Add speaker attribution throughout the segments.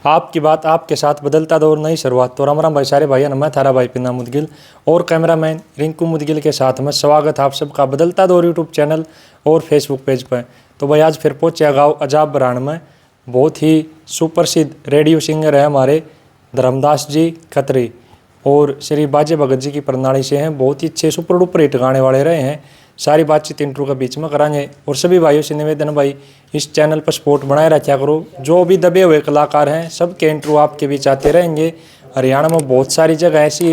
Speaker 1: आपकी बात आपके साथ बदलता दौर नई शुरुआत। तो राम राम भाई सारे भाई, मैं थारा भाई पिन्ना मुदगिल और कैमरामैन रिंकू मुदगिल के साथ में स्वागत आप सबका बदलता दौर यूट्यूब चैनल और फेसबुक पेज पर। तो भाई आज फिर पहुंचे गाँव अजाब बरान में। बहुत ही सुप्रसिद्ध रेडियो सिंगर है हमारे धर्मदास जी खत्री और श्री बाजे भगत जी की प्रणाली से हैं। बहुत ही अच्छे सुपर डुपर हिट गाने वाले रहे हैं। सारी बातचीत इंट्रो के बीच में कराएंगे और सभी भाइयों से निवेदन भाई इस चैनल पर सपोर्ट बनाए रखा करो। जो भी दबे हुए कलाकार हैं सबके इंट्रो आपके बीच आते रहेंगे। हरियाणा में बहुत सारी जगह ऐसी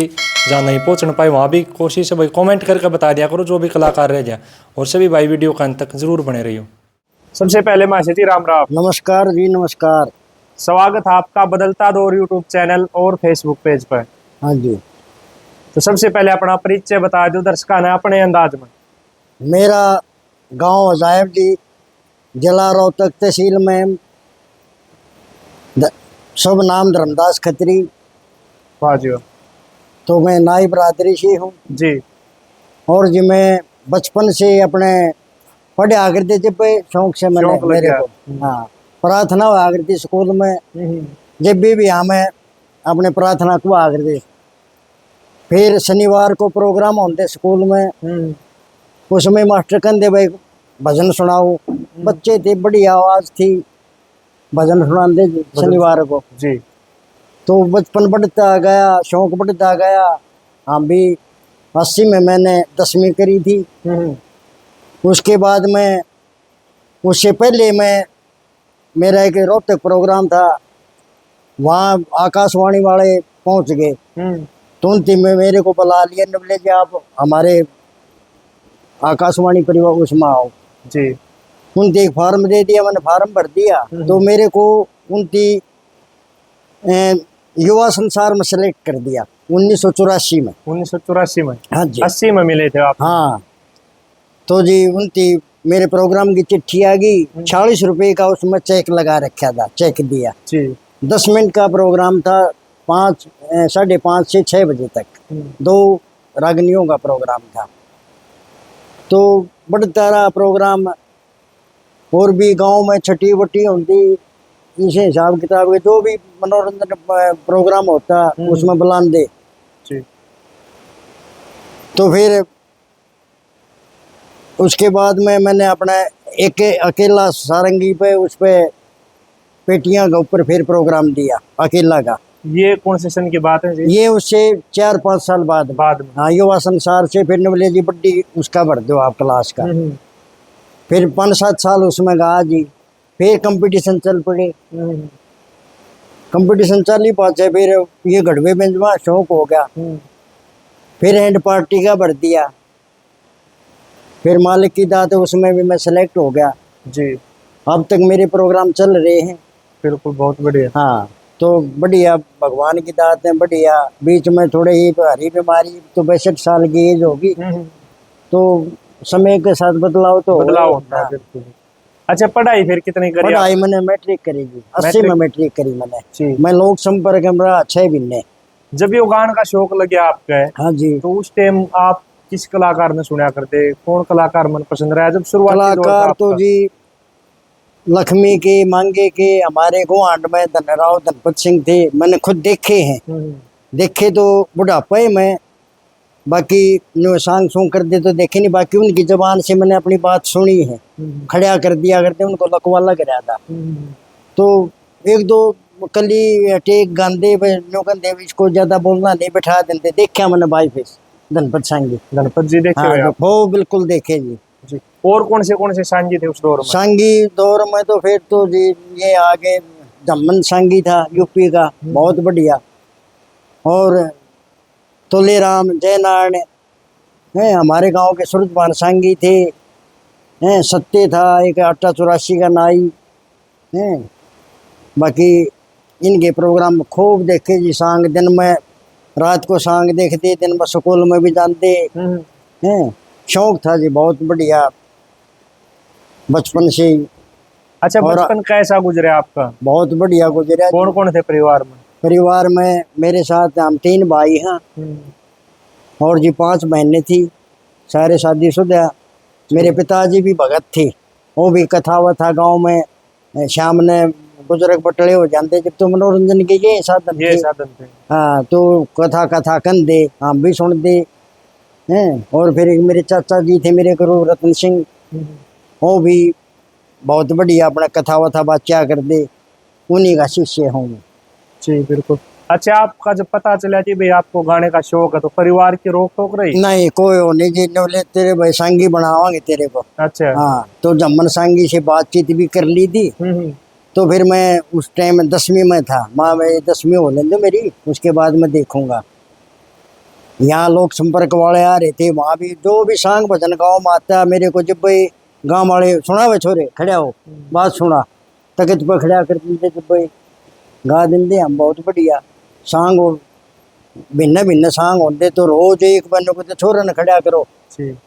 Speaker 1: जहाँ नहीं पहुँच पाए, वहाँ भी कोशिश है भाई कमेंट करके बता दिया करो जो भी कलाकार रह जाए। और सभी भाई वीडियो का अंत तक जरूर बने रहियो। सबसे पहले मासी जी राम राम।
Speaker 2: नमस्कार जी नमस्कार।
Speaker 1: स्वागत है आपका बदलता दौर यूट्यूब चैनल और फेसबुक पेज पर।
Speaker 2: हाँ जी।
Speaker 1: तो सबसे पहले अपना परिचय बता दो दर्शकों ने अपने अंदाज में।
Speaker 2: मेरा गांव अजायब जी, जिला रोहतक, तहसील में, शुभ नाम धर्मदास खत्री।
Speaker 1: वाह जी।
Speaker 2: तो मैं नाई बरादरी से हूँ
Speaker 1: जी।
Speaker 2: और जी मैं बचपन से अपने पढ़े आकृति जब पे शौक से मैंने मेरे को हाँ प्रार्थना आकृति स्कूल में जब भी हमें अपने प्रार्थना को आकृति। फिर शनिवार को प्रोग्राम होते स्कूल में, उसमें मास्टर कहते भाई भजन सुनाओ। बच्चे थे, बड़ी आवाज थी, भजन सुनाते शनिवार को
Speaker 1: जी।
Speaker 2: तो बचपन बढ़ता गया, शौक बढ़ता गया। हम भी 80 में मैंने 10वीं करी थी। उसके बाद में उससे पहले मैं मेरा एक रोहतक प्रोग्राम था, वहाँ आकाशवाणी वाले पहुँच गए। तो उनती में मेरे को बुला लिया, बोले जी आप हमारे आकाशवाणी परिवार उसमें आओ
Speaker 1: जी।
Speaker 2: उनती एक फार्म दे दिया, मैंने फार्म भर दिया। तो मेरे को उनती युवा संसार में सेलेक्ट कर दिया 1984 में।
Speaker 1: 1984 में?
Speaker 2: हाँ जी।
Speaker 1: 80 में मिले थे आप?
Speaker 2: हाँ। तो जी उनती मेरे प्रोग्राम की चिट्ठी आ गई। 40 रुपये का उसमें चेक लगा रखा था, चेक दिया जी। 10 मिनट का प्रोग्राम था, 5:30 से 6 बजे तक 2 रागनियों का प्रोग्राम था। तो बढ़ता रहा प्रोग्राम, और भी गांव में छठी वटी होती, इसे हिसाब किताब के जो भी मनोरंजन प्रोग्राम होता उसमें बुलाते। तो फिर उसके बाद में मैंने अपना एक अकेला सारंगी पे उस पे पेटियां के ऊपर फिर प्रोग्राम दिया अकेला का।
Speaker 1: ये कौन से सन की बात है जी?
Speaker 2: ये उससे 4-5 साल बाद में। हाँ, युवा संसार से फिर बोले जी बड्डी उसका भर दो आप क्लास का। फिर 5-7 साल उसमें गा जी। फिर कंपटीशन चल पड़े, कंपटीशन चल ही पाचे। फिर ये गढ़वे में शौक हो गया, फिर एंड पार्टी का भर दिया। फिर मालिक की दात है, उसमें भी मैं सेलेक्ट हो गया जी। अब तक मेरे प्रोग्राम चल रहे हैं। बिल्कुल, बहुत बढ़िया। हाँ, तो बढ़िया, भगवान की दात है, बढ़िया। बीच में थोड़े ही हरी बीमारी, तो 62 साल की एज होगी, तो समय के साथ बदलाव तो बदलाव होता है। बिल्कुल। अच्छा, पढ़ाई फिर कितनी करी? पढ़ाई मैंने मैट्रिक करी जी, 80 में मैट्रिक करी मैंने। मैं लोक संपर्क में रहा 6 महीने। जब ये गान का शौक लगे आपका, हाँ जी, तो उस टाइम आप किस कलाकार ने सुना करते? कौन कलाकार मन पसंद रहा जब शुरुआत? कलाकार तो जी लक्ष्मी के, मांगे के, हमारे गुआंढ में धनराव धनपत सिंह थे, मैंने खुद देखे हैं। देखे तो बुढ़ापे में, बाकी सांग सूंग कर दे तो देखे नहीं, बाकी उनकी जबान से मैंने अपनी बात सुनी है। खड़ा कर दिया करते, उनको लकवा लग रहा था। तो 1-2 कली टेक गांधे इसको ज्यादा बोलना नहीं, बैठा देते। देखा मैंने बाई फेस धनपत सांगी। धनपत जी देखे? हाँ, वो बिल्कुल देखे जी। और कौन से सांगी थे उस दौर में? सांगी दौर में तो फिर तो जी ये आगे जमन सांगी था यूपी का, बहुत बढ़िया। और तुलेराम जयनारायण है, हमारे गांव के सूरजभान सांगी थे। हैं, सत्य था एक 1884 का नाई है। बाकी इनके प्रोग्राम खूब देखे जी। सांग दिन में, रात को सांग देखते, दिन में स्कूल में भी जानते हैं। शौक था जी, बहुत बढ़िया बचपन से ही। अच्छा, बचपन कैसा गुजरा आपका? बहुत बढ़िया गुजरा। कौन कौन थे परिवार में? परिवार में मेरे साथ हम 3 भाई हैं और जी 5 बहनें थी, सारे शादीशुदा। मेरे पिताजी भी भगत थे, वो भी कथा वथा गांव में शाम ने बुजुर्ग बटले हो जाते जब तो मनोरंजन के ये साधन
Speaker 1: ये
Speaker 2: थे।
Speaker 1: साधन थे।
Speaker 2: हाँ तो कथा कथा कंधे हम भी सुनते हैं। और फिर एक मेरे चाचा जी थे मेरे गुरु रतन सिंह, वो भी बहुत बढ़िया अपना कथा वथा बात कर दे, उन्हीं का शिष्य हूँ मैं।
Speaker 1: जी बिल्कुल। अच्छा, आपका जब पता चला कि भाई आपको गाने का शौक है तो परिवार की रोक टोक रही?
Speaker 2: नहीं कोई हो नहीं जी, नवले तेरे भाई सांगी बनावांगे तेरे को।
Speaker 1: अच्छा।
Speaker 2: हाँ तो जम्मन सांगी से बातचीत भी कर ली थी। तो फिर मैं उस टाइम 10वीं में था, माँ भाई 10वीं हो लेने दो मेरी, उसके बाद मैं देखूंगा। यहाँ लोग संपर्क वाले आ रहे थे, वहाँ भी जो भी सांग भजन गाँव में आता मेरे को, जब भाई गाँव वाले सुना वे छोरे खड़े हो बात सुना, तकत पर खड़ा कर देते, जब भाई गा देंगे हम बहुत बढ़िया सांग। और भिन्न भिन्न सांग होते तो रोज एक बनो को तो छोरा न खड़ा करो,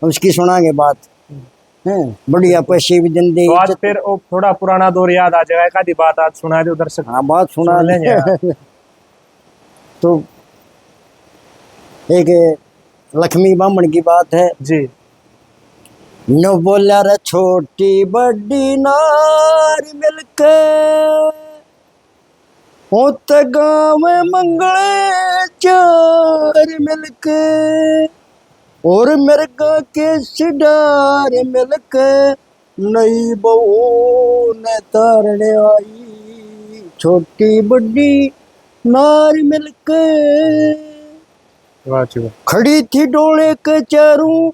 Speaker 2: उसकी सुनागे बात है बढ़िया, पैसे भी देंगे।
Speaker 1: तो आज फिर वो थोड़ा पुराना दौर याद आ जाएगा, एक आधी बात आज सुना दो दर्शक।
Speaker 2: हाँ बात सुना
Speaker 1: लेंगे।
Speaker 2: तो एक लक्ष्मी बामण की बात है
Speaker 1: जी।
Speaker 2: न बोला रे छोटी बड़ी नार मिलके होत गाँव मंगले चार मिलके, और मिर्गा के सिडार मिलके नई बहू ने तारने आई, छोटी बड़ी नार मिलके। खड़ी थी डोले के चारों,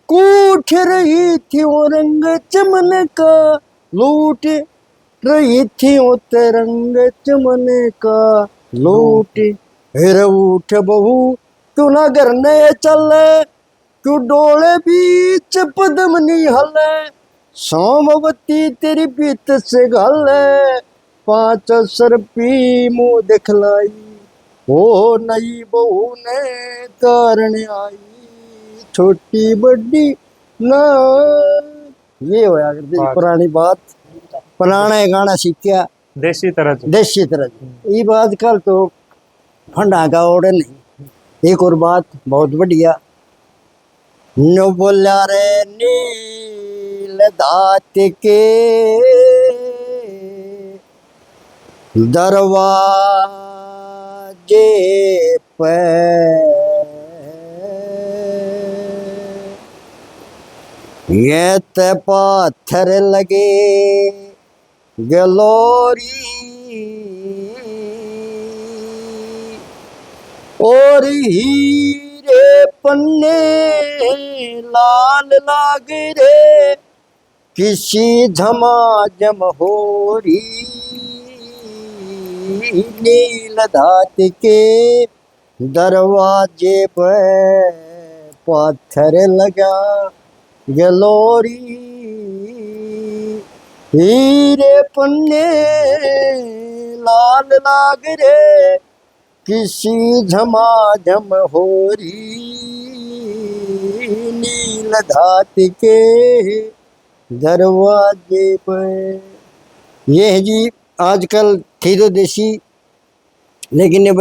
Speaker 2: कूट रही थी वो रंग चमन का, लूट रही थी वो रंग चमन का लूट। फिर उठ बहू तू ना करने चले, तू डोले बीच पदम नहीं हले, सोमवती तेरी पीत से गले, 5 सरपी मुँह दिखलाई, ओ नई बहू ने तारने आई, छोटी बड़ी ना। ये होया करती पुरानी बात, पुराने गाना सीखा
Speaker 1: देसी तरह से।
Speaker 2: देसी तरह। ये आजकल तो फंडा का ओढ़ नहीं। एक और बात बहुत बढ़िया, नो बोला रे नील दात के दरवाजे पे, ये ते पाथर लगे गलोरी, और हीरे पन्ने लाल लाग रे, किसी झमाझम होरी, नील धात के दरवाजे पे पाथर लगा गलोरी, हीरे पन्ने लाल लाग रे, किसी झमाझम होरी, नील धात के दरवाजे पर। ये है जी आजकल थी तो देसी, लेकिन अब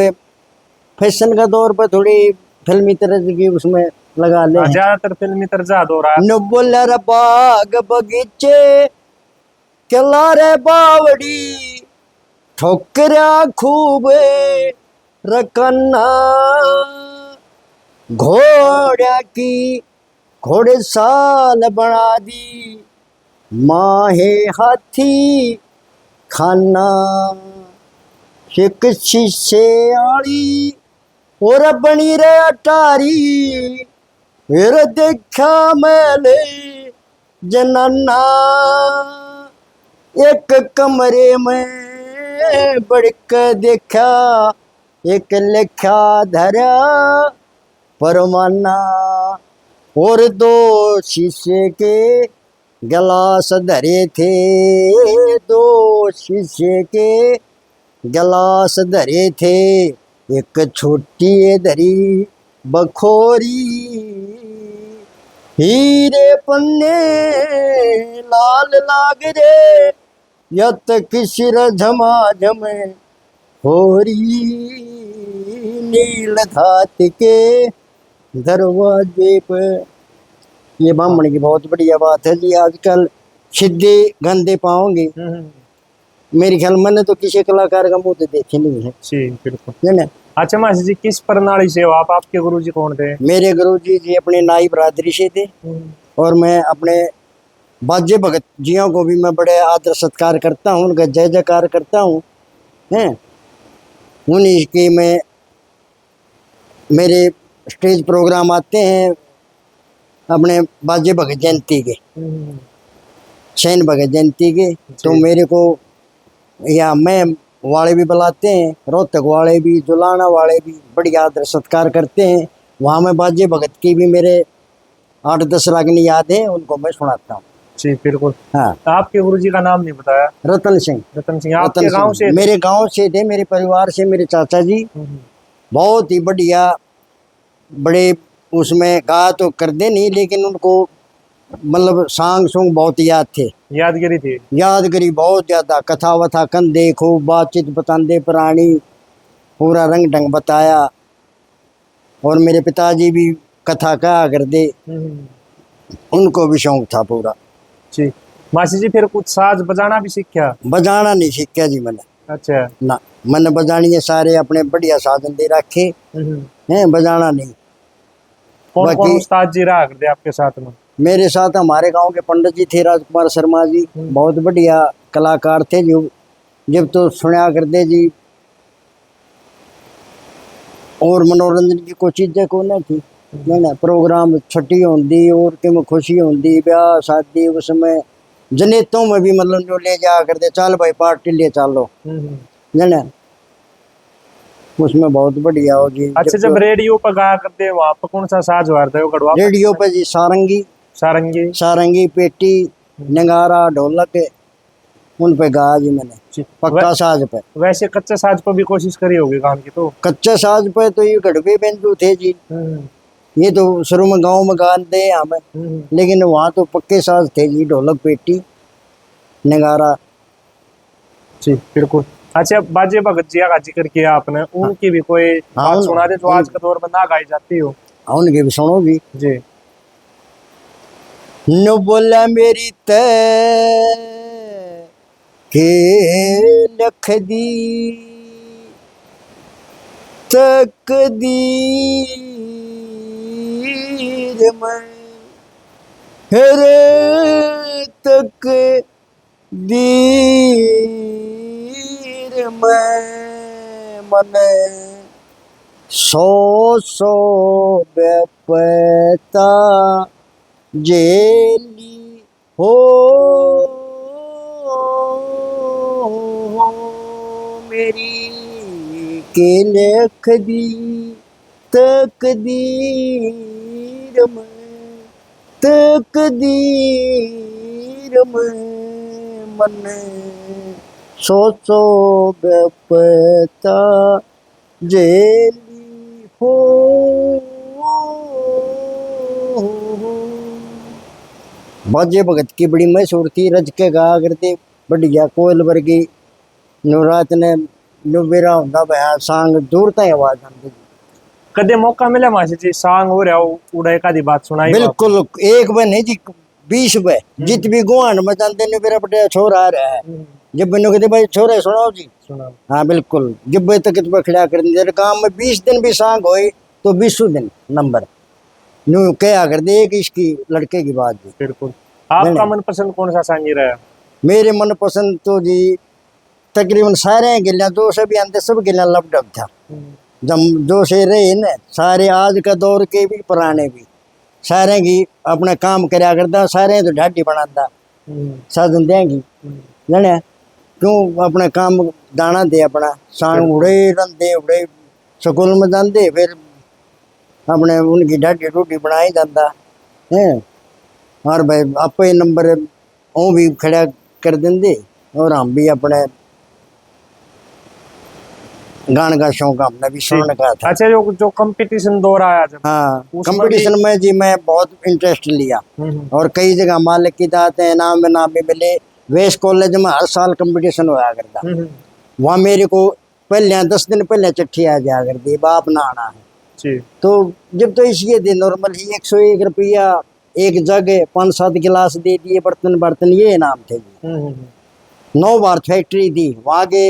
Speaker 2: फैशन का दौर पर थोड़ी फिल्मी तरह की उसमें लगा ले।
Speaker 1: ज्यादातर फिल्मी तरजा हो रहा है।
Speaker 2: न बोला रे बाग बगीचे किलारे बावड़ी, ठोकरा खूब रकन्ना, घोड़ा की घोड़े साल बना दी, माहे हाथी खाना, एक शीशे आली और बनी रे अटारी, फिर देखा मैंने जनाना, एक कमरे में बढ़ देखा, एक लिखा धरा परमाना, और 2 शीशे के गिलास धरे थे, 2 शीशे के गिलास धरे थे, एक छोटी धरी बखोरी, हीरे पन्ने लाल लाग रे, यत किसिर झमाझम होरी, नील धात के दरवाजे पर। ये ब्राह्मण की बहुत बढ़िया बात है जी। आजकल सीधे गंदे पाओगे मेरे ख्याल मैंने तो किसी कलाकार का मुंह तो देखे नहीं है।
Speaker 1: जी बिल्कुल।
Speaker 2: है ना।
Speaker 1: अच्छा मासी जी, किस प्रणाली से हो आप? आपके गुरु जी कौन थे?
Speaker 2: मेरे गुरुजी जी अपने नाई बरादरी से थे, और मैं अपने बाजे भगत जियों को भी मैं बड़े आदर सत्कार करता हूँ, उनका जय जयकार करता हूँ। हैं, उन्हीं की मैं मेरे स्टेज प्रोग्राम आते हैं अपने बाजे भगत जयंती के, सैन भगत जयंती के, तो मेरे को या मैं वाले भी बुलाते हैं, रोहतक वाले भी, जुलाना वाले भी बढ़िया आदर सत्कार करते हैं। वहाँ मैं बाजे भगत की भी मेरे 8-10 रागनी याद है, उनको मैं सुनाता हूँ।
Speaker 1: जी बिल्कुल।
Speaker 2: हाँ,
Speaker 1: आपके गुरु जी का नाम नहीं बताया।
Speaker 2: रतन सिंह।
Speaker 1: रतन सिंह आपके गांव से थे?
Speaker 2: मेरे गांव से थे, मेरे परिवार से, मेरे चाचा जी बहुत ही बढ़िया, बड़े उसमें गा तो कर दे नहीं, लेकिन उनको मतलब सांग सुंग बहुत याद थे,
Speaker 1: यादगिरी थी।
Speaker 2: यादगिरी बहुत ज्यादा, कथा वथा कंधे खूब बातचीत बतांदे प्राणी, पूरा रंग ढंग बताया। और मेरे पिताजी भी कथा कहा कर दे, उनको भी शौक था पूरा।
Speaker 1: जी मासी जी, फिर कुछ साज बजाना भी सीखा?
Speaker 2: बजाना नहीं सीखा जी मैंने,
Speaker 1: अच्छा।
Speaker 2: ना मैंने बजानी है सारे अपने बढ़िया साधन दे रखे हैं, बजाना नहीं।
Speaker 1: कौन कौन
Speaker 2: बाकी
Speaker 1: उस्ताद जी रहा करते आपके साथ में?
Speaker 2: मेरे साथ हमारे गांव के पंडित जी थे, राजकुमार शर्मा जी, बहुत बढ़िया कलाकार थे जो जब तो सुना करते जी। और मनोरंजन की कोई चीजें को ना थी, ना प्रोग्राम छुट्टी होती और कि में खुशी होती, ब्याह शादी, उसमें जनेतों में भी मतलब जो ले जा करते, चल भाई पार्टी ले चलो, है ना, उसमें बहुत बढ़िया हो जी।
Speaker 1: अच्छा, जब रेडियो पर गाया करते वहां पर कौन सा साज वारता है? वो गढ़वा
Speaker 2: रेडियो पे जी सारंगी,
Speaker 1: सारंगी,
Speaker 2: सारंगी पेटी, नगारा, ढोलक, उन पे गाया जी मैंने, पक्का साज पे।
Speaker 1: वैसे कच्चे साज पर भी कोशिश करी होगी गान की तो?
Speaker 2: कच्चे साज पे तो ये गढ़वे बेंजू थे जी, ये तो शुरू में गांव में गाते हैं हमें, लेकिन वहाँ तो पक्के साज थे जी, ढोलक पेटी नगारा।
Speaker 1: जी बिल्कुल। अच्छा, बाजे भगत जी का जिक्र किया आपने, उनकी भी कोई बात सुना दे जो आज के दौर में ना गाई जाती हो?
Speaker 2: उनके भी सुनो जी।
Speaker 1: जी।
Speaker 2: नो बोला मेरी तय के लख दी तकदीर में, हेरे तकदीर में मन सौ सौ बेपता जेली हो मेरी के लिख दी तकदीर में, तकदीर में मन सोचो बेपता जेली हो। बाजे भगत की बड़ी मशहूर थी, रज के गा करते बढ़िया, कोयल वर्गी नवरात ने नुबेरा होता भया सांग दूर तक आवाज आती।
Speaker 1: कदे मौका मिला मासी जी सांग हो रहा हो उड़े का दी बात सुनाई?
Speaker 2: बिल्कुल, एक बार नहीं जी 20 बार, जित भी गुआन में जानते नुबेरा बटे छोरा आ रहा है, जब मैंने कहते भाई छोरे सुनाओ जी, सुनाओ। हाँ बिल्कुल, जब तक खड़ा कर दिया काम में 20 दिन भी सांग होए तो 20 दिन नंबर न्यू क्या कर दे एक इसकी लड़के की बात जी।
Speaker 1: बिल्कुल। आपका मनपसंद कौन सा सांगी रहा?
Speaker 2: मेरे मनपसंद तो जी तकरीबन सारे गिल्ला, जो से भी आते सब गिल्ला लपडप था, जब जो से रहे न सारे, आज का दौर के भी पुराने भी, सारे की अपना काम कराया करता, सारे तो ढाडी बनाता साधन देंगी, जाने क्यों अपना काम दाना दे अपना सांग उड़े रंदे उड़े स्कूल में जाते, फिर अपने उनकी ढाडी रोटी बनाई जाता है, और भाई आप ही नंबर वो भी खड़ा कर देंगे, और हम भी अपने गाने का शौक हमने भी सुनने का था।
Speaker 1: अच्छा, जो कंपटीशन दौर आया जब,
Speaker 2: हाँ, कंपटीशन में जी मैं बहुत इंटरेस्ट लिया, और कई जगह मालिक की दात है इनाम में नाम भी मिले। वेस्ट कॉलेज में हर साल कंपटीशन होया करता, वहाँ मेरे को पहले 10 दिन पहले चिट्ठी आ जाया करती, बाप ना आना है जी। तो जब तो इसलिए दे नॉर्मल ही 101 रुपया एक जग 5-7 गिलास दे दिए, बर्तन बर्तन ये इनाम थे जी। नौ भारत फैक्ट्री थी, वहाँ के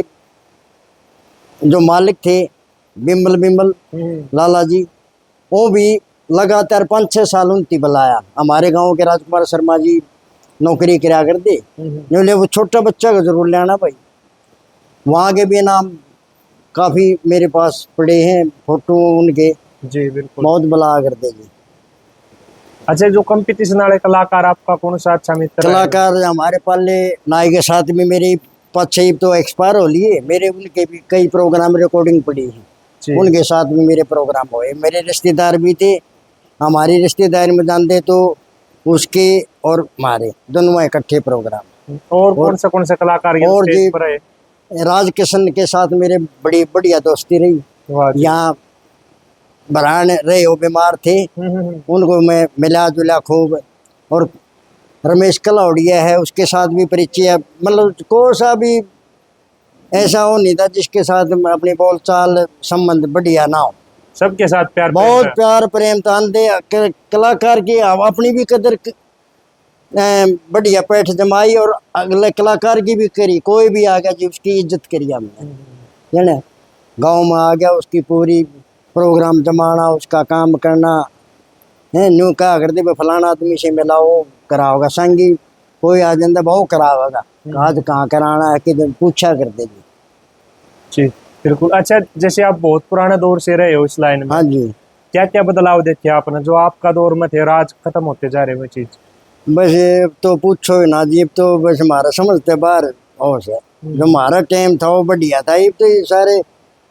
Speaker 2: जो मालिक थे बिमल लाला जी, वो भी लगातार 5-6 साल उनकी बुलाया। हमारे गांव के राजकुमार शर्मा जी नौकरी करा कर दे, बोले वो छोटा बच्चा को जरूर लेना भाई। वहाँ के भी नाम काफ़ी मेरे पास पड़े हैं, फोटो उनके
Speaker 1: जी बिल्कुल।
Speaker 2: बहुत बुला कर दे जी।
Speaker 1: अच्छा, जो कंपटीशन वाले कलाकार आपका कौन सा अच्छा मित्र है?
Speaker 2: कलाकार हमारे पाले नाई के साथ में मेरे 5-6 तो एक्सपायर हो लिए, मेरे उनके भी कई प्रोग्राम रिकॉर्डिंग पड़ी है,
Speaker 1: जी।
Speaker 2: उनके साथ में मेरे प्रोग्राम हुए। मेरे रिश्तेदार भी थे, हमारी रिश्तेदारी में जानते तो उसके और हमारे दोनों इकट्ठे प्रोग्राम।
Speaker 1: और कौन से कलाकार ये
Speaker 2: और
Speaker 1: स्टेज
Speaker 2: जी
Speaker 1: पर है?
Speaker 2: राज किशन के साथ मेरे बड़ी बढ़िया दोस्ती रही।
Speaker 1: वाह जी।
Speaker 2: यहाँ बरान रहे हो बीमार थे, उनको मैं मिला जुला खूब। और रमेश कलाउड़िया है, उसके साथ भी परिचय है। मतलब कोई सा भी ऐसा हो नहीं था जिसके साथ अपनी बोलचाल संबंध बढ़िया ना हो।
Speaker 1: सबके साथ प्यार प्रेम
Speaker 2: बहुत
Speaker 1: है।
Speaker 2: प्यार प्रेम तानदे कलाकार की अपनी भी कदर बढ़िया पैठ जमाई और अगले कलाकार की भी करी। कोई भी आ गया जी उसकी इज्जत करी हमने, है ना। गाँव में आ गया उसकी पूरी प्रोग्राम जमाना, उसका काम करना है। न्यू कहा करते भाई फलाना आदमी से मिलाओ करा होगा, संगी कोई आ जाता बहु करा होगा, आज कहाँ कराना है कि पूछा करते जी।
Speaker 1: जी बिल्कुल। अच्छा, जैसे आप बहुत पुराने दौर से रहे हो इस लाइन में,
Speaker 2: हाँ जी।
Speaker 1: क्या क्या बदलाव देखे आपने जो आपका दौर में थे और आज खत्म होते जा रहे वो चीज?
Speaker 2: बस ये तो पूछो ही ना जी, तो बस हमारा समझते बाहर और से जो हमारा टाइम था वो बढ़िया था। ये तो ये सारे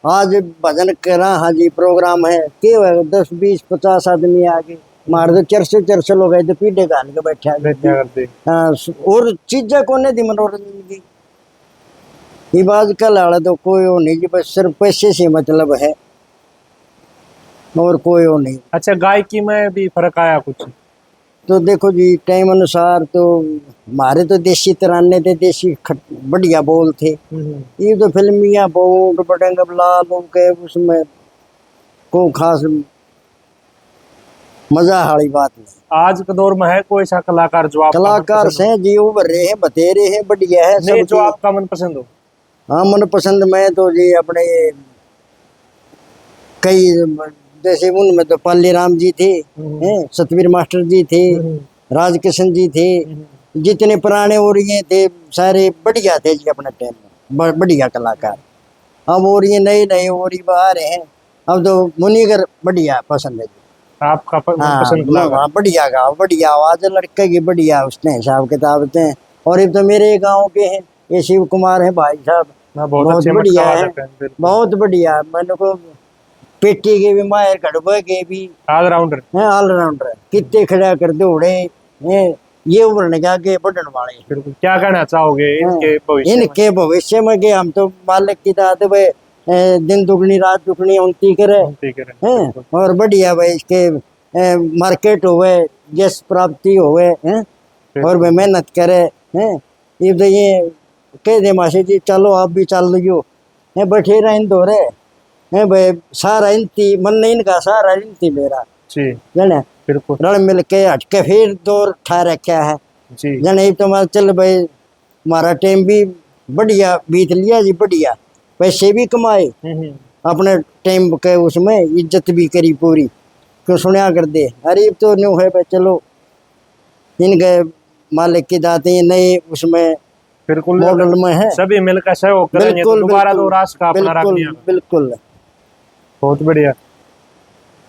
Speaker 2: आज भजन करा, हाँ जी प्रोग्राम है के 10-20-50 आदमी आगे मार दो, चर्चे लोग आए तो पीढ़े गाल के बैठे। और चीजें कोने दी मनोरंजन की, ये बात कल आला तो कोई वो नहीं जी, बस सिर्फ पैसे से मतलब है और कोई वो नहीं।
Speaker 1: अच्छा, गायकी में भी फर्क आया कुछ?
Speaker 2: तो देखो जी टाइम अनुसार तो हमारे तो देसी तराने थे, देसी बढ़िया बोल थे। ये तो फिल्मिया बोल बटेंग लाल के उसमें को खास मजा वाली बात नहीं।
Speaker 1: आज के दौर में है कोई सा कलाकार जो आप
Speaker 2: कलाकार से जी उभर रहे हैं, बतेरे हैं, बढ़िया है
Speaker 1: नहीं
Speaker 2: सब
Speaker 1: जो आपका मन पसंद हो?
Speaker 2: हाँ मन पसंद में तो जी अपने कई जैसे उनमें तो पाली राम जी थे, हैं सतवीर मास्टर जी थे, राज किशन जी थे, जितने पुराने और ये थे सारे बढ़िया थे जी अपने टाइम में, बढ़िया कलाकार। अब और ये नए नए और ये आ रहे हैं, अब तो मुनीगर बढ़िया पसंद है जी।
Speaker 1: आपका
Speaker 2: हाँ
Speaker 1: पसंद कलाकार?
Speaker 2: बढ़िया गाँव, बढ़िया आवाज लड़के की, बढ़िया उसने हिसाब किताब थे। और ये तो मेरे गाँव के हैं, ये शिव कुमार है भाई साहब, बहुत बढ़िया है, बहुत बढ़िया। मैंने को पेटी के भी मायर गड़बे के भी
Speaker 1: ऑलराउंडर
Speaker 2: है, ऑलराउंडर कितने खड़ा कर दौड़े हैं, ये उभरने के आगे बढ़ने वाले।
Speaker 1: बिल्कुल। क्या कहना चाहोगे इनके भविष्य में?
Speaker 2: इनके भविष्य में के हम तो मालिक की दाद भाई दिन दुगनी रात दुगनी उनती करे हैं, और बढ़िया भाई इसके मार्केट होवे, यश प्राप्ति होवे हैं, और भाई मेहनत करे हैं। ये कह दे मासी जी चलो आप भी चल लियो है, बैठे रहे दो रे है भाई, सारा इनती मन नहीं इनका सारा इनती मेरा
Speaker 1: जी
Speaker 2: जने
Speaker 1: बिल्कुल।
Speaker 2: रल मिल के हटके फिर दौर ठा रखा है
Speaker 1: जी
Speaker 2: जने। तो मैं चल भाई हमारा टाइम भी बढ़िया बीत लिया जी, बढ़िया पैसे भी कमाए, अपने टाइम के उसमें इज्जत भी करी पूरी, क्यों सुनिया कर दे। अरे तो न्यू है भाई, चलो इनके मालिक की दाते नए उसमें
Speaker 1: बिल्कुल
Speaker 2: मॉडल में है,
Speaker 1: सभी मिलकर सहयोग करेंगे तो दोबारा दो राष्ट्र का अपना रख लिया।
Speaker 2: बिल्कुल
Speaker 1: बहुत बढ़िया।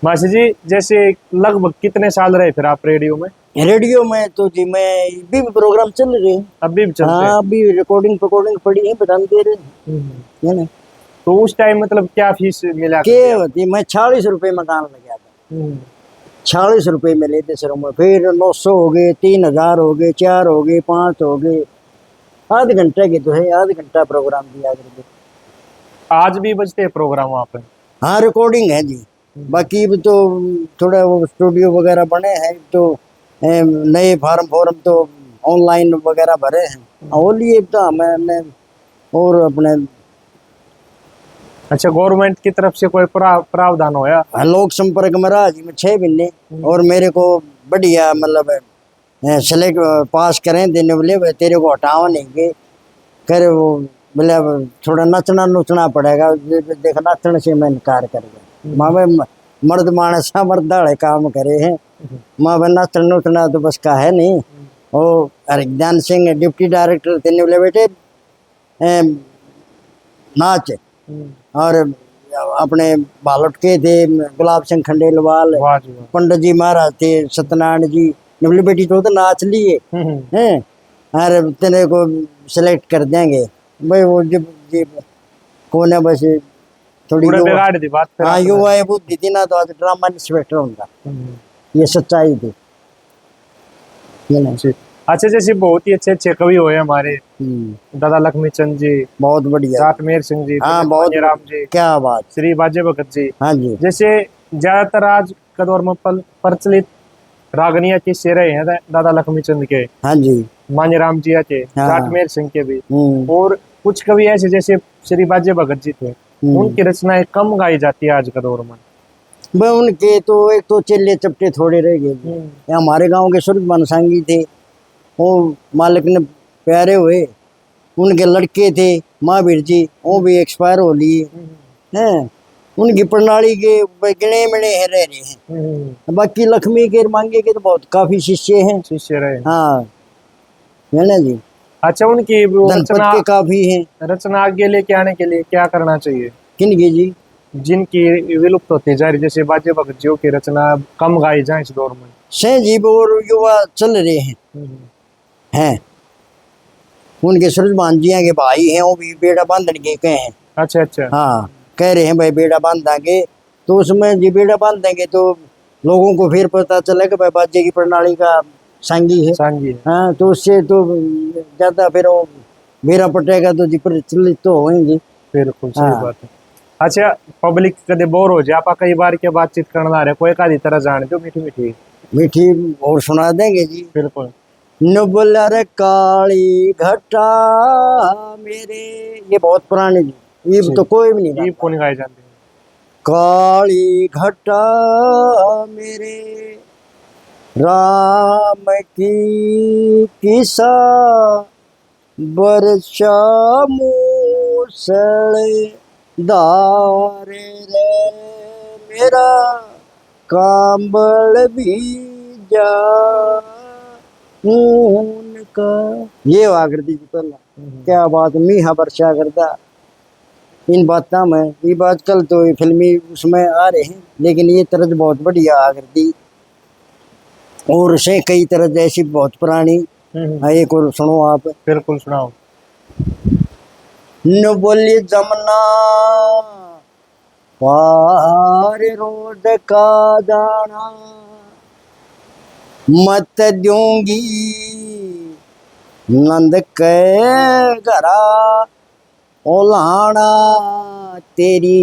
Speaker 1: मासी जी, जैसे लगभग कितने साल रहे फिर आप रेडियो में?
Speaker 2: रेडियो में तो जी मैं भी प्रोग्राम चल रहे हैं,
Speaker 1: अभी भी चलते हैं?
Speaker 2: हाँ अभी रिकॉर्डिंग पड़ी है, बता दे रहे है ना।
Speaker 1: तो उस टाइम मतलब क्या फीस मिला?
Speaker 2: क्या होती, मैं 40 रुपए मकान लगा था, 40 रुपए में लेते सर में, फिर 900 हो गए, 3000 हो गए, 4 हो गए, 5 हो गए। आध घंटे के तो है, आध घंटा प्रोग्राम दिया करके।
Speaker 1: आज भी बजते हैं प्रोग्राम वहाँ पे?
Speaker 2: हाँ रिकॉर्डिंग है जी, बाकी भी तो थोड़ा वो स्टूडियो वगैरह बने हैं, तो नए फार्म तो ऑनलाइन वगैरह भरे हैं, और लिए तो मैंने और अपने।
Speaker 1: अच्छा, गवर्नमेंट की तरफ से कोई प्रावधान होया?
Speaker 2: लोक संपर्क में रहा जी मैं 6 महीने, और मेरे को बढ़िया मतलब सेलेक्ट पास करें देने वाले, तेरे को हटावा नहीं के करे वो बोले अब थोड़ा नचना नुचना पड़ेगा, देख नाचने से मैं इनकार कर गया। माँ भाई मर्द मानस मर्दाड़े काम करे हैं, माँ भाई नाचना नुचना तो बस का है नहीं। वो हरज्ञान सिंह डिप्टी डायरेक्टर थे, बोले बेटे नाच। और अपने बालट के थे गुलाब सिंह खंडेलवाल,
Speaker 1: वाह जी वाह।
Speaker 2: पंडित जी महाराज थे सत्यनारायण जी, ने बोले बेटी तो नाच लिए हैं, अरे तेरे को सिलेक्ट कर देंगे। भाई वो जब कौन है बस थोड़ी
Speaker 1: पूरा
Speaker 2: युवा,
Speaker 1: बिगाड़ दी बात फिर
Speaker 2: हाँ
Speaker 1: आपने।
Speaker 2: युवा है बुद्धि थी ना, तो आज ड्रामा इंस्पेक्टर होगा, ये सच्चाई थी ये नहीं।
Speaker 1: जी। अच्छा, जैसे बहुत ही अच्छे अच्छे कवि हुए हमारे, दादा लक्ष्मी चंद जी,
Speaker 2: बहुत बढ़िया,
Speaker 1: जाटमेर सिंह जी,
Speaker 2: हाँ
Speaker 1: पंडित
Speaker 2: बहुत
Speaker 1: मांगेराम जी,
Speaker 2: क्या बात,
Speaker 1: श्री बाजे भगत जी।
Speaker 2: हाँ जी
Speaker 1: जैसे ज्यादातर आज के दौर में प्रचलित रागनिया के शेर हैं दादा लक्ष्मी चंद के,
Speaker 2: हाँ जी
Speaker 1: मांगेराम जी के,
Speaker 2: हाँ।
Speaker 1: जाटमेर सिंह के भी,
Speaker 2: हम्म
Speaker 1: और कुछ कवि ऐसे जैसे श्री बाजे भगत जी थे, उनकी रचनाएं कम गाई जाती है आज के दौर में।
Speaker 2: भाई उनके तो एक तो चेले चपटे थोड़े रह गए। ये हमारे गांव के सूरज मनसांगी थे, वो मालिक ने प्यारे हुए, उनके लड़के थे महावीर जी, वो भी एक्सपायर हो लिए हैं। उनकी प्रणाली के गिने मिने है रह रहे हैं। बाकी लक्ष्मी के मांगे के तो बहुत काफी शिष्य हैं,
Speaker 1: शिष्य रहे।
Speaker 2: हाँ है ना जी।
Speaker 1: अच्छा, उनकी वो
Speaker 2: धनपत
Speaker 1: रचना,
Speaker 2: के काफी हैं।
Speaker 1: रचना आगे लेके आने के लिए क्या करना चाहिए?
Speaker 2: किनकी जी?
Speaker 1: जिनकी विलुप्त होती जा रही, जैसे बाजे भगत जी की रचना कम गाई जाए इस दौर में।
Speaker 2: सहजीव और युवा चल रहे हैं। उनके सूरजमान जी के भाई हैं, वो भी बेड़ा बांधने के कहे हैं।
Speaker 1: अच्छा अच्छा।
Speaker 2: हाँ कह रहे हैं भाई बेड़ा बांधेंगे, तो उसमें जी बेड़ा बांधेंगे तो लोगों को फिर पता चलेगा भाई बाजे की प्रणाली का सांगी है।
Speaker 1: सांगी है।
Speaker 2: हाँ तो उससे तो ज्यादा फिर वो बेड़ा पटेगा तो जी प्रचलित तो होंगे।
Speaker 1: बिल्कुल सही
Speaker 2: हाँ।
Speaker 1: बात है। अच्छा, पब्लिक कदे बोर हो जाए, आप कई बार के बातचीत करना रहे, कोई का तरह जान दो मीठी मीठी।
Speaker 2: मीठी और सुना देंगे जी।
Speaker 1: बिल्कुल।
Speaker 2: नुबलर काली घटा मेरे, ये बहुत पुराने जी, ये तो कोई भी नहीं
Speaker 1: ये
Speaker 2: गाता।
Speaker 1: कौन गाए जाते हैं?
Speaker 2: काली घटा मेरे राम की किसा वर्षा मूसल धारे रे मेरा कांबल भी जा उनका, ये आकृति जी पहला क्या बात मीहा वर्षा करता। इन बातों में ये बात कल तो ये फिल्मी उसमें आ रहे हैं, लेकिन ये तरज बहुत बढ़िया आकृति, और से कई तरज ऐसी बहुत पुरानी। एक और सुनो आप।
Speaker 1: बिल्कुल सुनाओ।
Speaker 2: न बोली जमुना पार रोड का दाना, मत दूंगी नंद के घरा ओलाना तेरी,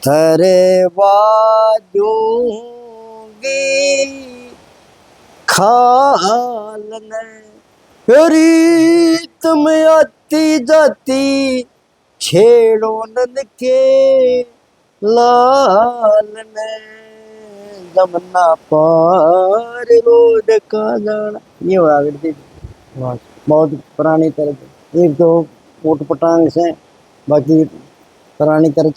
Speaker 2: थरे बाजूंगी खालन रीतम आती जाती छेड़ो नंद के लालन, जमुना पार रोड का जाना। ये आकृति बहुत पुरानी तरह, एक तो ऊट पटांग से, बाकी पुरानी तरह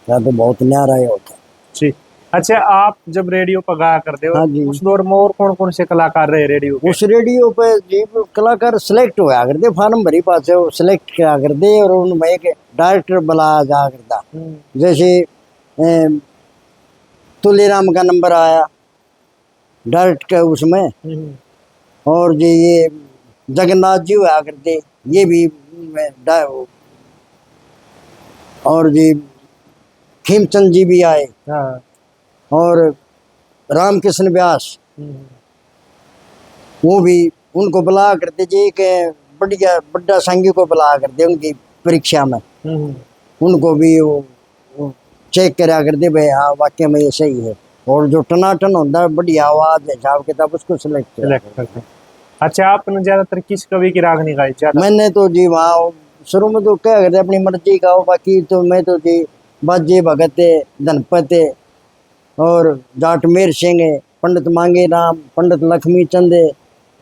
Speaker 2: या तो बहुत न्यारा होता।
Speaker 1: जी। अच्छा, आप जब रेडियो पर गाया करते हो,
Speaker 2: हाँ जी।
Speaker 1: उस दौर में और कौन कौन से कलाकार रहे रेडियो पे?
Speaker 2: उस रेडियो पे जी कलाकार सिलेक्ट हुआ करते, फार्म भरी पास से सिलेक्ट किया करते, और उनमें एक डायरेक्टर बुलाया जा करता। जैसे तुलेराम का नंबर आया डायरेक्ट का उसमें, और जी ये जगन्नाथ जी हुआ करते, ये भी और जी खीमचंद जी भी आए।
Speaker 1: हाँ।
Speaker 2: और रामकृष्ण व्यास, वो भी उनको बुला करते जी, एक बढ़िया बड्डा संगी को बुला करते उनकी परीक्षा में, उनको भी वो चेक करा करते भाई हाँ वाक्य में ये सही है, और जो टनाटन होता है बढ़िया आवाज हिसाब किताब उसको सिलेक्ट
Speaker 1: करते। अच्छा, आपने ज्यादातर किस कवि की रागनी गाई ज्यादा?
Speaker 2: मैंने तो जी वहाँ शुरू में तो क्या करते अपनी मर्जी का हो, बाकी तो मैं तो जी बाजे भगत धनपत और जाटमेर सिंह, पंडित मांगे राम, पंडित लक्ष्मी चंद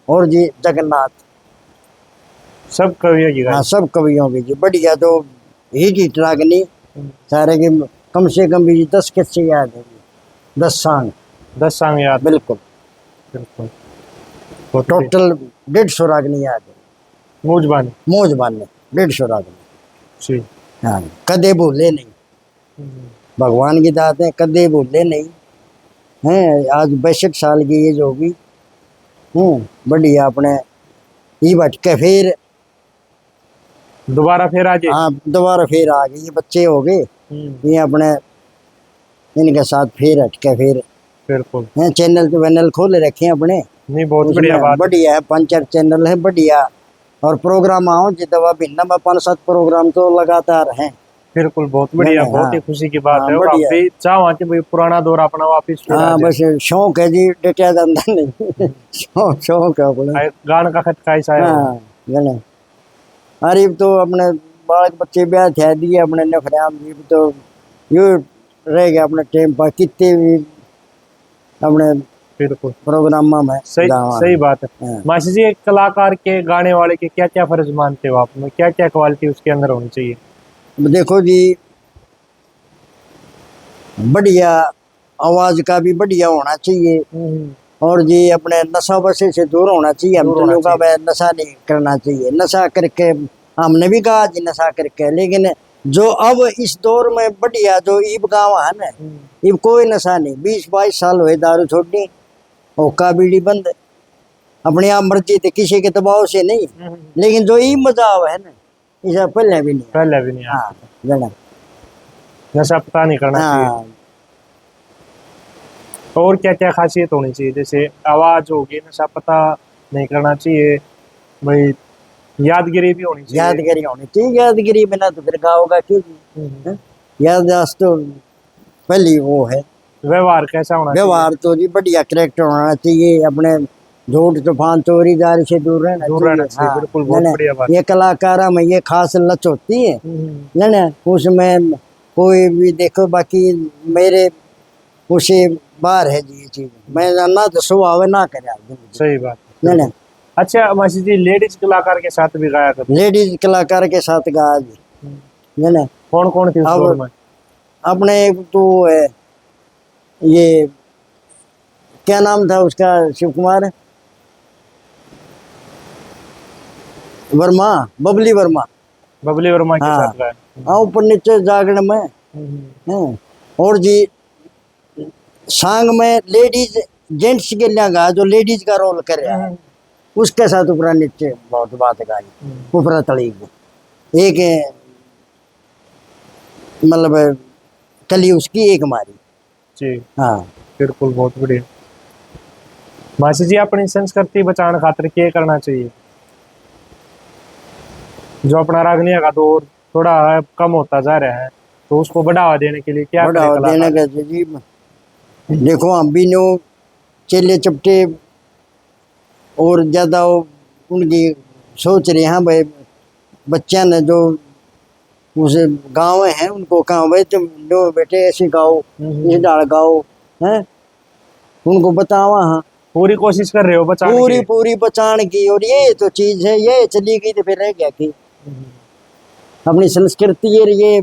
Speaker 2: और जी जगन्नाथ,
Speaker 1: सब कवियों की
Speaker 2: हाँ
Speaker 1: गाई।
Speaker 2: सब कवियों की जी बढ़िया। तो हिट रागनी सारे के कम से कम भी 10 किस्से याद है जी, 10 सॉन्ग
Speaker 1: 10 सॉन्ग याद।
Speaker 2: बिल्कुल।
Speaker 1: बिल्कुल बहुत बढ़िया।
Speaker 2: टोटल 150 रागनी याद है।
Speaker 1: मूजबानी।
Speaker 2: मौजबान में 150 रागनी।
Speaker 1: जी।
Speaker 2: हाँ कदे भूले नहीं, भगवान की दात है, कदे भूले नहीं हैं। आज 62 साल की एज होगी। बढ़िया अपने ये भटके फिर
Speaker 1: दोबारा फिर आज।
Speaker 2: हाँ दोबारा फिर आ गए, ये बच्चे हो गए, ये अपने इनके साथ फिर हटके फिर
Speaker 1: बिल्कुल।
Speaker 2: हैं। चैनल तो वैनल खोल रखे हैं अपने,
Speaker 1: नहीं बहुत बढ़िया
Speaker 2: उसमें
Speaker 1: बात है।
Speaker 2: बढ़िया है, 5-4 चैनल है बढ़िया। और प्रोग्राम आओ जितना भिन्न में 5-7 प्रोग्राम तो लगातार हैं।
Speaker 1: बिल्कुल बहुत बढ़िया,
Speaker 2: नहीं,
Speaker 1: बहुत
Speaker 2: हाँ
Speaker 1: ही खुशी की बात
Speaker 2: हाँ
Speaker 1: है। और आप
Speaker 2: बढ़िया है।
Speaker 1: भी चाहो कि भाई पुराना दौर अपना वापस फिर आ
Speaker 2: हाँ
Speaker 1: जाए।
Speaker 2: बस शौक है जी, डटा जाता नहीं। शौक है अपने।
Speaker 1: गान का खटका ऐसा है।
Speaker 2: हाँ गले अरे तो अपने बालक बच्चे ब्याह थे दिए अपने नफराम जी तो यू रह गया अपने टाइम पर कितने भी अपने
Speaker 1: बिल्कुल
Speaker 2: प्रोग्राम में
Speaker 1: सही
Speaker 2: गावा
Speaker 1: सही बात है।
Speaker 2: हाँ।
Speaker 1: मासी जी, एक कलाकार के गाने वाले के क्या क्या फर्ज मानते हो आप, में क्या क्या क्वालिटी उसके अंदर होनी चाहिए?
Speaker 2: देखो जी बढ़िया आवाज का भी बढ़िया होना चाहिए। और जी अपने नशा वशे से दूर होना चाहिए। हम
Speaker 1: दूर
Speaker 2: तो
Speaker 1: होना
Speaker 2: लोग अब नशा नहीं करना चाहिए। नशा करके हमने भी कहा जी नशा करके, लेकिन जो अब इस दौर में बढ़िया जो ईब गाँव है ना, ईब कोई नशा नहीं। 20-22 साल हुए दारू छोड़नी, हुक्का बीड़ी बंद, अपनी आप मर्जी थे किसी के दबाव से नहीं। लेकिन जो ई मजा है ना इसे पहले भी नहीं।
Speaker 1: पहले भी नहीं आया।
Speaker 2: हाँ जना
Speaker 1: नशा पता नहीं करना चाहिए।
Speaker 2: हाँ
Speaker 1: और क्या क्या खासियत होनी चाहिए? जैसे आवाज होगी, नशा पता नहीं करना चाहिए भाई, यादगिरी भी होनी चाहिए।
Speaker 2: यादगिरी होनी चाहिए। यादगिरी बिना तो फिर गाँव का क्यों जी? याददाश्त तो पहली वो है।
Speaker 1: व्यवहार कैसा होना चाहिए?
Speaker 2: व्यवहार तो जी बढ़िया करेक्टर होना चाहिए। अपने झूठ तूफान चोरी दारी से दूर रहना
Speaker 1: दूर रहना
Speaker 2: चाहिए।
Speaker 1: चाहिए।
Speaker 2: हाँ
Speaker 1: बिल्कुल बहुत
Speaker 2: ना,
Speaker 1: बढ़िया बात।
Speaker 2: ये कलाकारा में ये खास लच होती है ना, उसमें कोई भी देखो। बाकी मेरे उसे बाहर है जी ये चीज। मैं ना तो स्वभाव ना करे
Speaker 1: सही बात है।
Speaker 2: ना।
Speaker 1: अच्छा मासी जी, लेडीज कलाकार के साथ भी गाया करते?
Speaker 2: लेडीज कलाकार के साथ गा जी ना।
Speaker 1: कौन कौन थी उस दौर में?
Speaker 2: अपने एक तो है ये क्या नाम था उसका, शिव कुमार वर्मा, बबली वर्मा।
Speaker 1: बबली वर्मा के
Speaker 2: हाँ
Speaker 1: साथ गाया।
Speaker 2: हाँ ऊपर नीचे जागरण में हैं। और जी सांग में लेडीज जेंट्स के लिए गा, जो लेडीज का रोल कर रहा है उसके साथ ऊपर नीचे बहुत बात गाई। ऊपर तड़ी एक मतलब कली उसकी एक हमारी।
Speaker 1: जी
Speaker 2: हाँ
Speaker 1: बिल्कुल बहुत बढ़िया। मासी जी, अपनी संस्कृति बचाने खातिर क्या करना चाहिए? जो अपना रागनिया का दौर थोड़ा कम होता जा रहा है, तो उसको बढ़ावा देने के लिए क्या करे
Speaker 2: बढ़ावा देने
Speaker 1: कलाकार?
Speaker 2: का जी देखो हम भी नो चेले चपटे और ज्यादा उनकी सोच रहे हैं भाई बच्चा ने जो उस गाँव हैं उनको कहा भाई तुम लो बेटे ऐसे गाओ, इस डाल गाओ हैं, उनको बतावा। हाँ
Speaker 1: पूरी कोशिश कर रहे हो बचाने
Speaker 2: पूरी
Speaker 1: की?
Speaker 2: पूरी बचाने की। और ये तो चीज है, ये चली गई तो फिर रह गया कि अपनी संस्कृति ये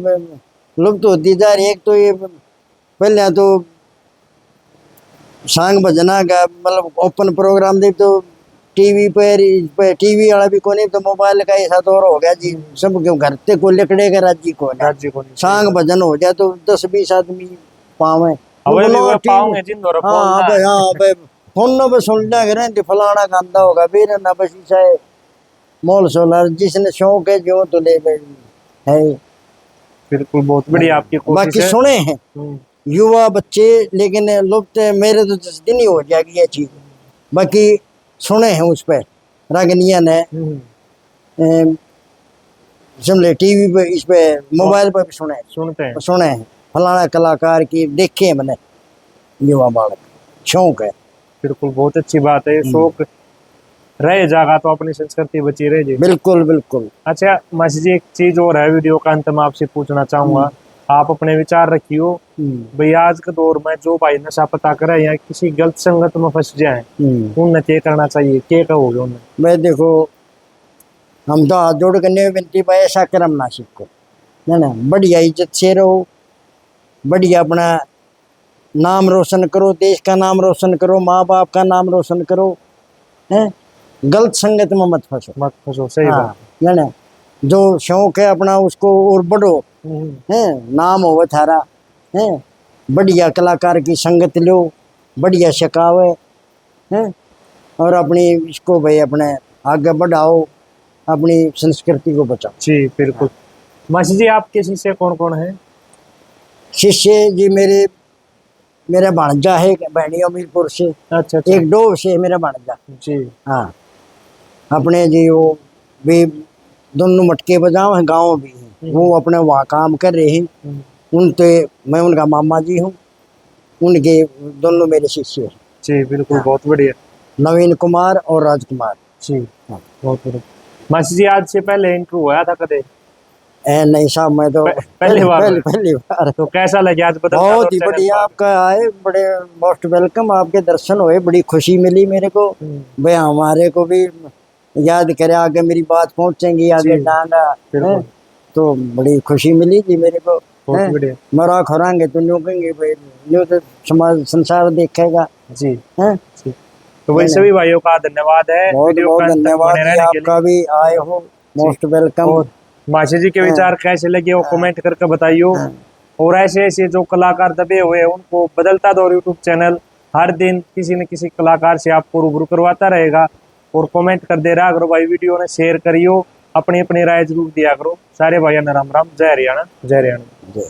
Speaker 2: लुप्त होती जा रही है। एक तो ये पहले तो सांग भजना का मतलब ओपन प्रोग्राम दे तो टीवी पे टीवी वाला भी कोने तो मोबाइल का ऐसा दौर हो गया जी। सब क्यों घर ते को लकड़े का राज्य को ना
Speaker 1: राज्य को नहीं।
Speaker 2: सांग भजन हो जाए तो 10-20 आदमी पावे।
Speaker 1: अबे भी वो पाऊंगे जिन दौर
Speaker 2: हाँ
Speaker 1: बोलना
Speaker 2: अब
Speaker 1: है।
Speaker 2: हाँ अब फोन न बस सुनना करें तो फलाना गांदा होगा फिर ना बस ऐसा मोल सोलर जिसने शौक है जो तो ले भाई है।
Speaker 1: बिल्कुल बहुत बढ़िया आपकी कोशिश
Speaker 2: बाकी
Speaker 1: है।
Speaker 2: सुने हैं युवा बच्चे, लेकिन लुप्त मेरे तो 10 दिन ही हो जाएगी ये चीज। बाकी सुने हैं उस पर रागनिया ने समझे टीवी पे इस पे मोबाइल पर भी
Speaker 1: सुनते हैं।
Speaker 2: सुने हैं फलाना कलाकार की देखे हैं मैंने। युवा बालक शौक है।
Speaker 1: बिल्कुल बहुत अच्छी बात है, ये शौक रह जाएगा तो अपनी संस्कृति बची रहेगी।
Speaker 2: बिल्कुल बिल्कुल।
Speaker 1: अच्छा मासी जी, एक चीज और है, वीडियो का अंत में आपसे पूछना चाहूंगा, आप अपने विचार रखियो भाई आज के दौर में जो भाई नशा पता करे या किसी गलत संगत में फंस जाए उन्हें क्या करना चाहिए, क्या कहोगे उन्हें?
Speaker 2: मैं देखो हम तो हाथ जोड़ करने विनती पाए ऐसा कर्म ना सीखो, है ना। बढ़िया इज्जत से रहो, बढ़िया अपना नाम रोशन करो, देश का नाम रोशन करो, माँ बाप का नाम रोशन करो, है। गलत संगत में मत फंसो,
Speaker 1: मत फंसो, सही
Speaker 2: हाँ,
Speaker 1: बात।
Speaker 2: है ना। जो शौक है अपना उसको और बढ़ो, है, नाम हो थारा, है। बढ़िया कलाकार की संगत लो, बढ़िया सिखावे, है, और अपनी इसको भाई अपने आगे बढ़ाओ, अपनी संस्कृति को बचाओ।
Speaker 1: जी बिल्कुल। मासी जी आपके शिष्य कौन कौन है?
Speaker 2: शिष्य जी मेरा भांजा है बहनी अमीरपुर से,
Speaker 1: अच्छा अच्छा।
Speaker 2: एक डोव से है मेरा भांजा।
Speaker 1: जी।
Speaker 2: हाँ, अपने जी वो भी दोनों मटके बजाओ हैं, गाँव भी हैं, वो अपने वहाँ काम कर रहे हैं। उनसे मैं उनका मामा जी हूँ, उनके दोनों मेरे शिष्य हैं।
Speaker 1: जी बिल्कुल,
Speaker 2: हाँ।
Speaker 1: बहुत बढ़िया।
Speaker 2: नवीन कुमार और राजकुमार।
Speaker 1: जी
Speaker 2: हाँ।
Speaker 1: बहुत बढ़िया। मासी जी आज से पहले इंटरव्यू हुआ था कदे?
Speaker 2: नहीं साहब, मैं तो
Speaker 1: पहली बार हुआ।
Speaker 2: पहली बार।
Speaker 1: तो कैसा लगे आज बदलता
Speaker 2: बहुत
Speaker 1: दौर
Speaker 2: ही
Speaker 1: चैनल
Speaker 2: बढ़िया,
Speaker 1: पर?
Speaker 2: आपका आए, बड़े मोस्ट वेलकम, आपके दर्शन हुए, बड़ी खुशी मिली मेरे को। भाई हमारे को भी याद करे, आगे मेरी बात पहुंचेंगी, आगे
Speaker 1: जी,
Speaker 2: डांगा है,
Speaker 1: बिल्कुल।
Speaker 2: तो बड़ी खुशी मिली जी मेरे को,
Speaker 1: बहुत
Speaker 2: है।
Speaker 1: बढ़िया।
Speaker 2: मरा खोरांगे तो न्यू कहेंगे भाई, न्यू तो समाज संसार देखेगा,
Speaker 1: जी
Speaker 2: है।
Speaker 1: जी। तो वही
Speaker 2: है ना।
Speaker 1: सभी भाइयों का धन्यवाद है
Speaker 2: बहुत
Speaker 1: वीडियो
Speaker 2: बहुत
Speaker 1: का अंत तक
Speaker 2: धन्यवाद
Speaker 1: बने
Speaker 2: जी,
Speaker 1: रहने के लिए।
Speaker 2: आपका भी आए हो,
Speaker 1: जी।
Speaker 2: Most welcome.
Speaker 1: और मासी जी के विचार कैसे लगे वो कमेंट करके बताइयो। और ऐसे ऐसे जो कलाकार दबे हुए हैं उनको बदलता दौर यूट्यूब चैनल हर दिन किसी न किसी कलाकार से आपको रूबरू करवाता रहेगा। और कमेंट कर दे रहा करो भाई, वीडियो ने शेयर करियो, अपनी अपनी राय जरूर दिया करो। सारे भाइयों ने राम राम, जय हरियाणा, जय हरियाणा।